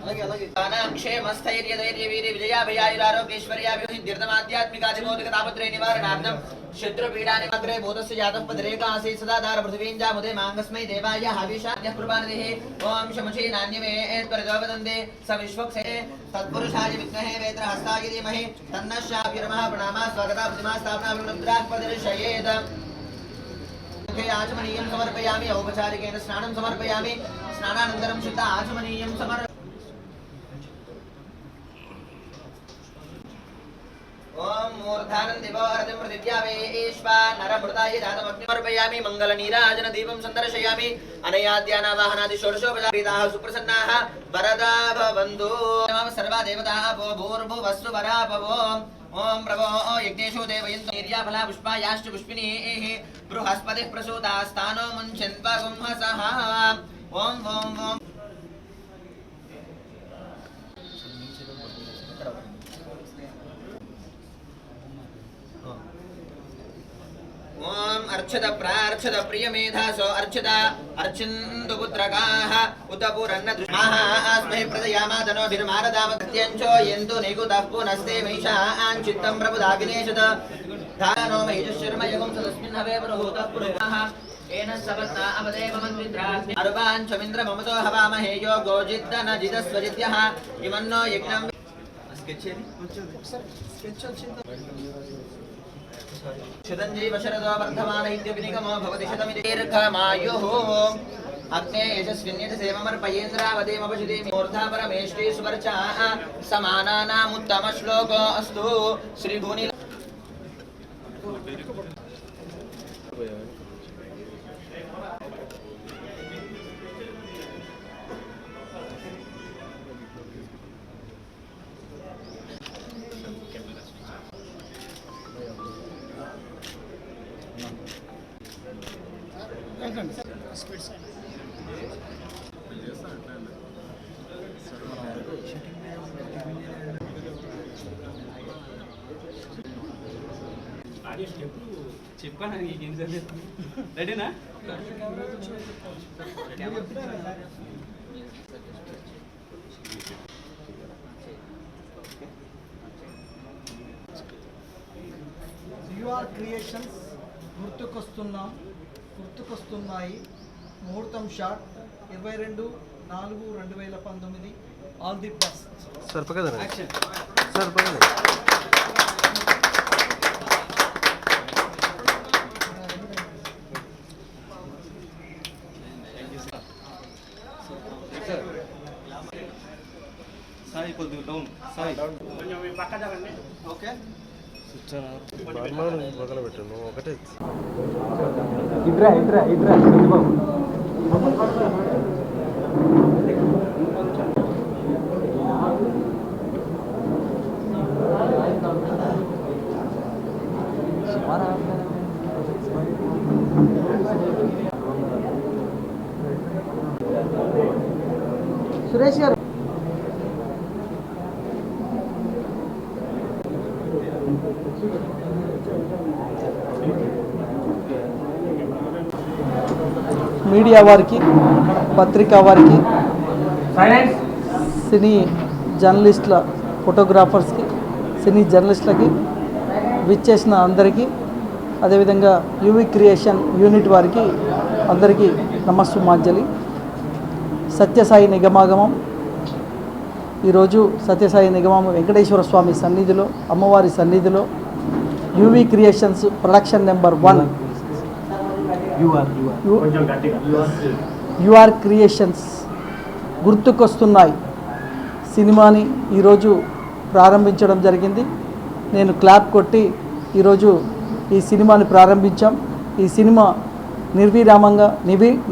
क्षेमस्थैर्यधैर्यवीर्यविजयाभयायुरारोग्यैश्वर्याभिवृद्धिर्दमाध्यात्मिकादिभौतिकतापत्रय निवारणार्थं शत्रुपीडानिमग्रे भूतस्य जातः पदरेकासीत् सदाधार पृथिवीञ्जामुदे माङ्गस्मै देवाय हविषाद्यः प्रपादिः ॐ शमशे नान्यमेत्परिदोपदन्ते स विश्वक्से तत्पुरुषाय विद्महे वेत्रहस्ताय धीमहि तन्नः शाभिर्मः प्रणामः स्वागता प्रतिमा स्थापना रुद्राः प्रदर्शयेत् आचमनीयं समर्पयामि औपचारिकेन स्नानं समर्पयामि स्नानानन्तरं शुद्ध आचमनीयं ओम मूर्धानं दिवो हरतिं प्रतिज्ञावेश्वा नरमृताय दातमग्निं समर्पयामि मङ्गलनीराजन दीपं सन्दर्शयामि अनयाद्याना वाहनादि षोडशोपचारिताः सुप्रसन्नाः वरदा भवन्तु नमः सर्वा देवताः भूर्भुवस्सु वरापवो ओम प्रभो यज्ञेषु देवयन्तु निर्याफला पुष्पायाश्च पुष्पिनीः बृहस्पतिः प्रसूतास्तानो मुञ्चन्त्वा गुंहसः ओम ओम ओम ओम अर्चत प्रार्चत प्रियमेधासो अर्चत अर्चिन्तु पुत्रकाः उत पुरन्नदृष्माः अस्मै प्रदयामादनोभिर्मारदामकृत्यञ्चो यन्तु निकुतः पुनस्ते महिषान् चित्तं प्रबुधाग्नेशत धानो महिषशर्मयगुं सदस्मिन् हवे पुरुहूतः पुरुषः येन सपत्ना अवदेव मन्विद्रास्मि अर्वाञ्चमिन्द्र ममतो हवामहे यो गोजिद्दनजिदस्वजिद्यः इमन्नो यज्ञं शतञ्जीव शरदो वर्धमान इत्यभिनिगमो भवति शतमिति दीर्घमायुः अग्ने यशस्विन्यजसेमर्पयेन्द्रावदेमपशुते मूर्धा परमेष्टि सुवर्चा समानानामुत्तमश्लोको अस्तु श्रीभुनि చెప్పాను నీకేం చదివేది రెడీనా యూఆర్ క్రియేషన్స్ గుర్తుకొస్తున్నాయి ముహూర్తం shot 22/4/2019 all the best sir పక్కన యాక్షన్ సార్ పక్కన సాయి కొద్దిగా డౌన్ సాయి కొంచెం మీ పక్క జరగండి ఓకే పక్కన పెట్టండి ఒకటే ఇట్రా సురేష్ గారు మీడియా వారికి పత్రికా వారికి సినీ జర్నలిస్టుల ఫోటోగ్రాఫర్స్కి సినీ జర్నలిస్టులకి విచ్చేసిన అందరికీ అదేవిధంగా యూవీ క్రియేషన్ యూనిట్ వారికి అందరికీ నమస్సుమాంజలి. సత్యసాయి నిగమాగమం ఈరోజు సత్యసాయి నిగమం వెంకటేశ్వర స్వామి సన్నిధిలో అమ్మవారి సన్నిధిలో UV creations production number 1 UR creations గుర్తుకొస్తున్నాయి సినిమాని ఈరోజు ప్రారంభించడం జరిగింది. నేను క్లాప్ కొట్టి ఈరోజు ఈ సినిమాని ప్రారంభించాం. ఈ సినిమా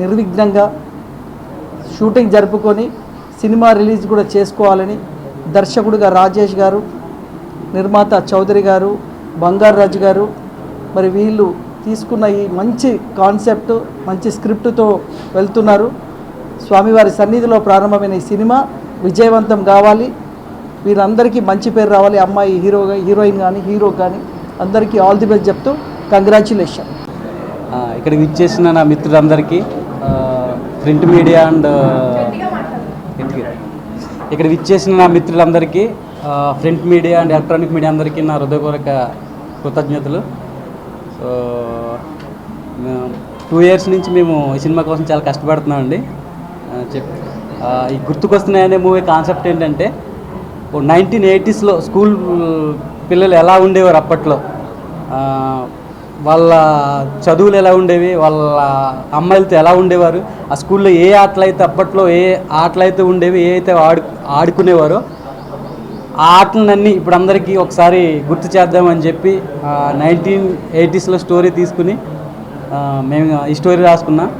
నిర్విఘ్నంగా షూటింగ్ జరుపుకొని సినిమా రిలీజ్ కూడా చేసుకోవాలని దర్శకుడిగా రాజేష్ గారు, నిర్మాత చౌదరి గారు, బంగారాజు గారు మరి వీళ్ళు తీసుకున్న ఈ మంచి కాన్సెప్ట్ మంచి స్క్రిప్ట్తో వెళ్తున్నారు. స్వామివారి సన్నిధిలో ప్రారంభమైన ఈ సినిమా విజయవంతం కావాలి, వీరందరికీ మంచి పేరు రావాలి. అమ్మాయి హీరోయిన్ కానీ హీరో కానీ అందరికీ ఆల్ ది బెస్ట్ చెప్తూ కంగ్రాచ్యులేషన్. ఇక్కడికి విచ్చేసిన నా మిత్రులందరికీ ప్రింట్ మీడియా అండ్ ఇక్కడ విచ్చేసిన నా మిత్రులందరికీ, print media and electronic media అందరికీ నా హృదయపూర్వక కృతజ్ఞతలు. సో 2 years నుంచి మేము ఈ సినిమా కోసం చాలా కష్టపడుతున్నామండి. ఈ గుర్తుకొస్తున్నాయనే మూవీ కాన్సెప్ట్ ఏంటంటే 1980sలో స్కూల్ పిల్లలు ఎలా ఉండేవారు అప్పట్లో, వాళ్ళ చదువులు ఎలా ఉండేవి, వాళ్ళ అమ్మాయిలతో ఎలా ఉండేవారు, ఆ స్కూల్లో ఏ ఆటలైతే అప్పట్లో ఏ ఆటలైతే ఉండేవి, ఏ అయితే ఆడుకునేవారో ఆ ఆటలన్నీ ఇప్పుడు అందరికీ ఒకసారి గుర్తు చేద్దామని చెప్పి 1980sలో స్టోరీ తీసుకుని మేము ఈ స్టోరీ రాసుకున్నాం.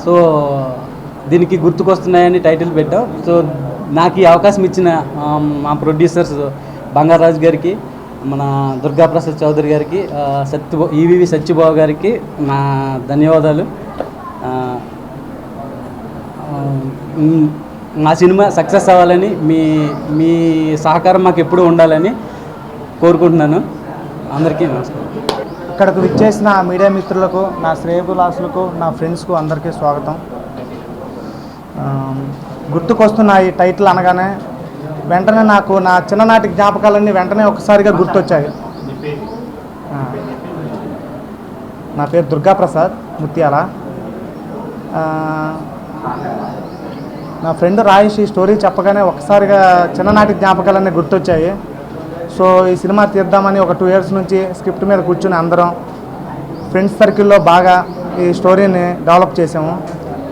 సో దీనికి గుర్తుకొస్తున్నాయని టైటిల్ పెట్టాం. సో నాకు ఈ అవకాశం ఇచ్చిన మా ప్రొడ్యూసర్స్ బంగారాజు గారికి, మన దుర్గాప్రసాద్ చౌదరి గారికి, ఈవీవి సత్యబాబు గారికి నా ధన్యవాదాలు. మా సినిమా సక్సెస్ అవ్వాలని మీ సహకారం మాకు ఎప్పుడూ ఉండాలని కోరుకుంటున్నాను. అందరికీ నమస్కారం. ఇక్కడకు విచ్చేసిన మీడియా మిత్రులకు, నా శ్రేయభిలాషులకు, నా ఫ్రెండ్స్కు అందరికీ స్వాగతం. గుర్తుకొస్తున్న ఈ టైటిల్ అనగానే వెంటనే నాకు నా చిన్ననాటి జ్ఞాపకాలన్నీ వెంటనే ఒకసారిగా గుర్తొచ్చాయి. నా పేరు దుర్గాప్రసాద్ ముత్యాల. నా ఫ్రెండ్ రాయేష్ ఈ స్టోరీ చెప్పగానే ఒకసారిగా చిన్ననాటి జ్ఞాపకాలన్నీ గుర్తొచ్చాయి. సో ఈ సినిమా తీద్దామని ఒక 2 years నుంచి స్క్రిప్ట్ మీద కూర్చుని అందరం ఫ్రెండ్స్ సర్కిల్లో బాగా ఈ స్టోరీని డెవలప్ చేసాము.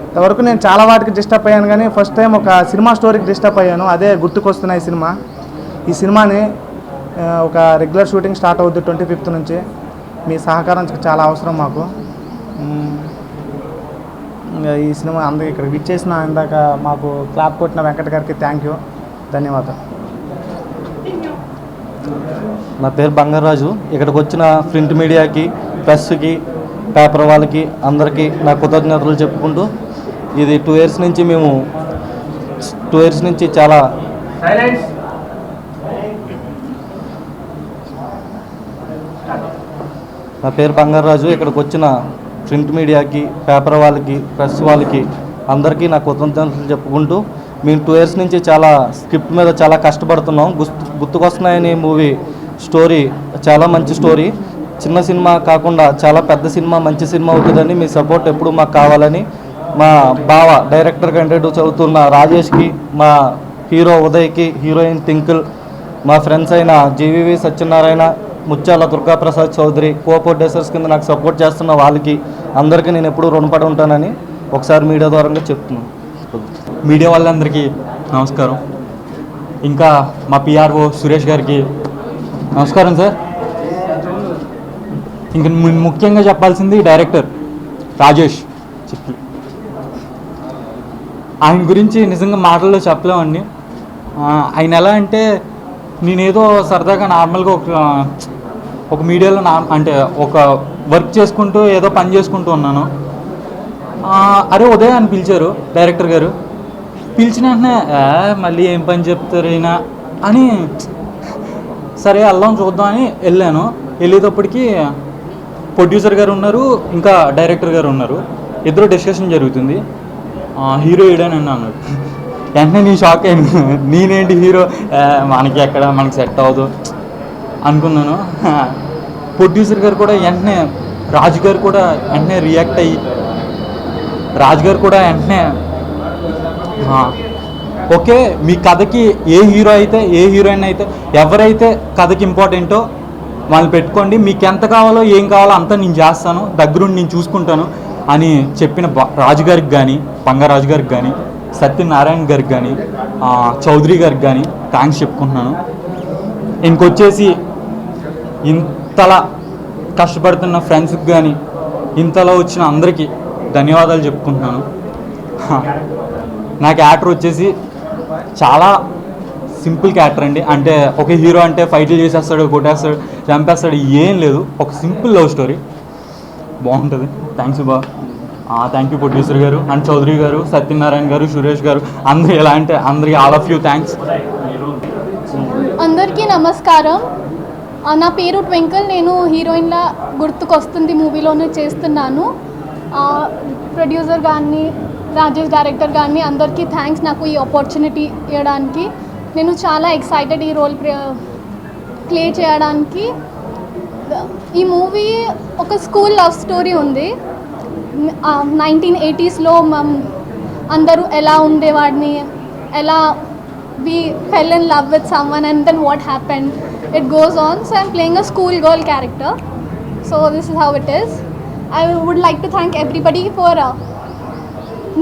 ఇంతవరకు నేను చాలా వాటికి డిస్టర్బ్ అయ్యాను, కానీ ఫస్ట్ టైం ఒక సినిమా స్టోరీకి డిస్టర్బ్ అయ్యాను. అదే గుర్తుకొస్తున్న ఈ సినిమాని ఒక రెగ్యులర్ షూటింగ్ స్టార్ట్ అవుద్ది 25th నుంచి. మీ సహకారం చాలా అవసరం మాకు. ఈ సినిమా అందరికీ ఇక్కడ విచ్చేసిన ఇందాక మాకు క్లాప్ కొట్టిన వెంకట గారికి థ్యాంక్ యూ, ధన్యవాదాలు. నా పేరు బంగారాజు. ఇక్కడికి వచ్చిన ప్రింట్ మీడియాకి, ప్రెస్కి, పేపర్ వాళ్ళకి అందరికీ నా కృతజ్ఞతలు చెప్పుకుంటూ, ఇది 2 years నుంచి మేము 2 years నుంచి చాలా నా పేరు బంగారాజు. ఇక్కడికి వచ్చిన ప్రింట్ మీడియాకి, పేపర్ వాళ్ళకి, ప్రెస్ వాళ్ళకి అందరికీ నా కృతజ్ఞతలు చెప్పుకుంటూ, మేము 2 years నుంచి చాలా స్క్రిప్ట్ మీద చాలా కష్టపడుతున్నాం. గుర్తుకొస్తున్నాయని మూవీ స్టోరీ చాలా మంచి స్టోరీ. చిన్న సినిమా కాకుండా చాలా పెద్ద సినిమా, మంచి సినిమా అవుతుందని మీ సపోర్ట్ ఎప్పుడు మాకు కావాలని మా బావ డైరెక్టర్ కంటెంట్ చదువుతున్న రాజేష్కి, మా హీరో ఉదయ్కి, హీరోయిన్ టింకిల్, మా ఫ్రెండ్స్ అయిన జీవీవి సత్యనారాయణ, ముత్యాల దుర్గాప్రసాద్ చౌదరి, కో ప్రొడ్యూసర్స్ కింద నాకు సపోర్ట్ చేస్తున్న వాళ్ళకి అందరికీ నేను ఎప్పుడూ రుణపడి ఉంటానని ఒకసారి మీడియా ద్వారా చెప్తున్నాను. మీడియా వాళ్ళందరికీ నమస్కారం. ఇంకా మా పిఆర్ఓ సురేష్ గారికి నమస్కారం సార్. ఇంక ముఖ్యంగా చెప్పాల్సింది డైరెక్టర్ రాజేష్ చిక్కి. ఆయన గురించి నిజంగా మాటల్లో చెప్పలేమండి. ఆయన ఎలా అంటే, నేనేదో సరదాగా నార్మల్గా ఒక మీడియాలో అంటే ఒక వర్క్ చేసుకుంటూ ఏదో పని చేసుకుంటూ ఉన్నాను. అరే ఉదయ్ అని పిలిచారు డైరెక్టర్ గారు. పిలిచిన వెంటనే మళ్ళీ ఏం పని చెప్తారు అయినా అని, సరే వెళ్దాం చూద్దాం అని వెళ్ళాను. వెళ్ళేటప్పటికి ప్రొడ్యూసర్ గారు ఉన్నారు, ఇంకా డైరెక్టర్ గారు ఉన్నారు. ఇద్దరు డిస్కషన్ జరుగుతుంది. హీరో ఈడని అన్నాడు. వెంటనే నేను షాక్ అయ్యాను. నేనేంటి హీరో, మనకి ఎక్కడ మనకి సెట్ అవ్వదు అనుకున్నాను. ప్రొడ్యూసర్ గారు కూడా వెంటనే, రాజు గారు కూడా వెంటనే రియాక్ట్ అయ్యి, రాజు గారు కూడా వెంటనే ఓకే, మీ కథకి ఏ హీరో అయితే, ఏ హీరోయిన్ అయితే, ఎవరైతే కథకి ఇంపార్టెంటో వాళ్ళని పెట్టుకోండి, మీకు ఎంత కావాలో ఏం కావాలో అంతా నేను చేస్తాను, దగ్గరుండి నేను చూసుకుంటాను అని చెప్పిన రాజుగారికి కానీ, బంగారాజు గారికి కానీ, సత్యనారాయణ గారికి కానీ, చౌదరి గారికి కానీ థ్యాంక్స్ చెప్పుకుంటున్నాను. ఇంకొచ్చేసి ఇంతలా కష్టపడుతున్న ఫ్రెండ్స్కి కానీ, ఇంతలా వచ్చిన అందరికీ ధన్యవాదాలు చెప్పుకుంటున్నాను. నాకు యాక్టర్ వచ్చేసి చాలా సింపుల్ క్యారెక్టర్ అండి. అంటే ఒక హీరో అంటే ఫైట్లు చేసేస్తాడు, కొట్టేస్తాడు, చంపేస్తాడు, ఏం లేదు. ఒక సింపుల్ లవ్ స్టోరీ, బాగుంటుంది. థ్యాంక్స్ బా. థ్యాంక్ యూ ప్రొడ్యూసర్ గారు అండ్ చౌదరి గారు, సత్యనారాయణ గారు, సురేష్ గారు, అందరూ ఎలా అంటే అందరికీ ఆల్ ఆఫ్ యూ థ్యాంక్స్. అందరికీ నమస్కారం. నా పేరు ట్వింకిల్. నేను హీరోయిన్లా గుర్తుకొస్తుంది మూవీలోనే చేస్తున్నాను. ప్రొడ్యూసర్ గారిని, రాజేష్ డైరెక్టర్ గారిని అందరికీ థ్యాంక్స్ నాకు ఈ ఆపర్చునిటీ ఇవ్వడానికి. నేను చాలా ఎక్సైటెడ్ ఈ రోల్ ప్లే చేయడానికి. ఈ మూవీ ఒక స్కూల్ లవ్ స్టోరీ ఉంది. 1980s అందరూ ఎలా ఉండేవాడిని, ఎలా we fell in love with someone and then what happened, it goes on. So I'm playing a school girl character, so this is how it is. I would like to thank everybody for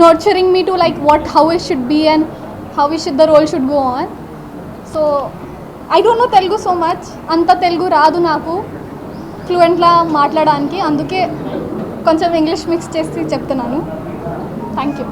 nurturing me to like how it should be and how the role should go on. So I don't know Telugu so much, anta Telugu raadu naku fluent la maatladaniki, anduke కొంచెం English mix చేసి చెప్తున్నాను. Thank you.